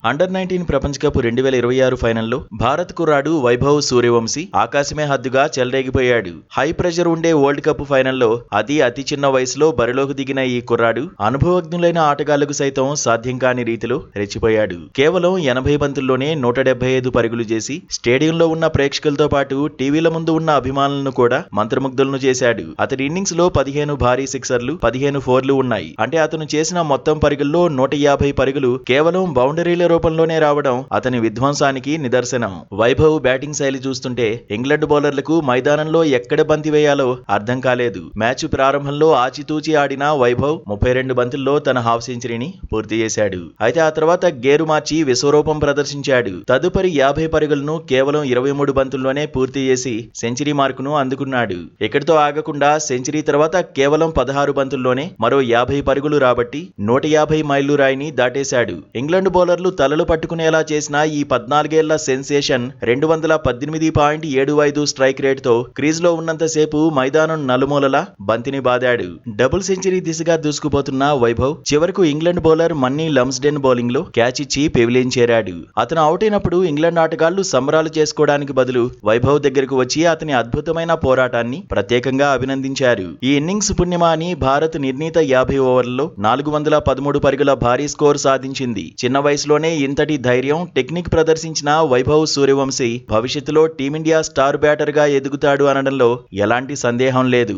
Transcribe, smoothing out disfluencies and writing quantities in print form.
Under-19 ప్రపంచ cup 2026 ఫైనల్లో భారత్ కుర్రాడు వైభవ్ సూర్యవంశీ ఆకాశమే హద్దుగా చెలరేగిపోయాడు. హై ప్రెషర్ ఉండే వరల్డ్ కప్ ఫైనల్లో అతి చిన్న వయసులో బరిలోకి దిగిన ఈ కుర్రాడు అనుభవజ్ఞులైన ఆటగాళ్లకు సైతం సాధ్యం కాని రీతిలో రెచ్చిపోయాడు. కేవలం 80 బంతుల్లోనే 175 పరుగులు చేసి స్టేడియంలో ఉన్న ప్రేక్షకులతో పాటు టీవీల ముందు ఉన్న అభిమానులను కూడా మంత్రముగ్ధులను చేశాడు. అతడి ఇన్నింగ్స్ లో 15 భారీ సిక్సర్లు, 15 ఫోర్లు ఉన్నాయి. అంటే అతను చేసిన మొత్తం పరుగుల్లో 150 పరుగులు కేవలం బౌండరీల రూపంలోనే రావడం అతని విధ్వంసానికి నిదర్శనం. వైభవ్ బ్యాటింగ్ శైలి చూస్తుంటే ఇంగ్లాండ్ బౌలర్లకు మైదానంలో ఎక్కడ బంతి వేయాలో అర్థం కాలేదు. మ్యాచ్ ప్రారంభంలో ఆచితూచి ఆడిన వైభవ్ 32 బంతుల్లో తన హాఫ్ సెంచరీని పూర్తి చేశాడు. అయితే ఆ తర్వాత గేరు మార్చి విశ్వరూపం ప్రదర్శించాడు. తదుపరి 50 పరుగులను కేవలం 23 బంతుల్లోనే పూర్తి చేసి సెంచరీ మార్కును అందుకున్నాడు. ఇక్కడితో ఆగకుండా సెంచరీ తర్వాత కేవలం 16 బంతుల్లోనే మరో 50 పరుగులు రాబట్టి 150 మైళ్లు రాయిని దాటేశాడు. ఇంగ్లాండ్ బౌలర్లు తలలు పట్టుకునేలా చేసిన ఈ 14 ఏళ్ల సెన్సేషన్ 218.75 స్ట్రైక్ రేట్ తో క్రీజ్ లో ఉన్నంతసేపు మైదానం నలుమూలలా బంతిని బాదాడు. డబుల్ సెంచరీ దిశగా దూసుకుపోతున్న వైభవ్ చివరకు ఇంగ్లాండ్ బౌలర్ మన్నీ లమ్స్డెన్ బౌలింగ్ లో క్యాచ్ ఇచ్చి పెవిలియన్ చేరాడు. అతను అవుట్ అయినప్పుడు ఇంగ్లాండ్ ఆటగాళ్లు సంబరాలు చేసుకోవడానికి బదులు వైభవ్ దగ్గరకు వచ్చి అతని అద్భుతమైన పోరాటాన్ని ప్రత్యేకంగా అభినందించారు. ఈ ఇన్నింగ్స్ పుణ్యమా అని భారత్ నిర్ణీత 50 ఓవర్లలో 413 పరుగుల భారీ స్కోర్ సాధించింది. చిన్న వయసులోనే ఇంతటి ధైర్యం, టెక్నిక్ ప్రదర్శించిన వైభవ్ సూర్యవంశీ భవిష్యత్తులో టీమిండియా స్టార్ బ్యాటర్ గా ఎదుగుతాడు అనడంలో ఎలాంటి సందేహం లేదు.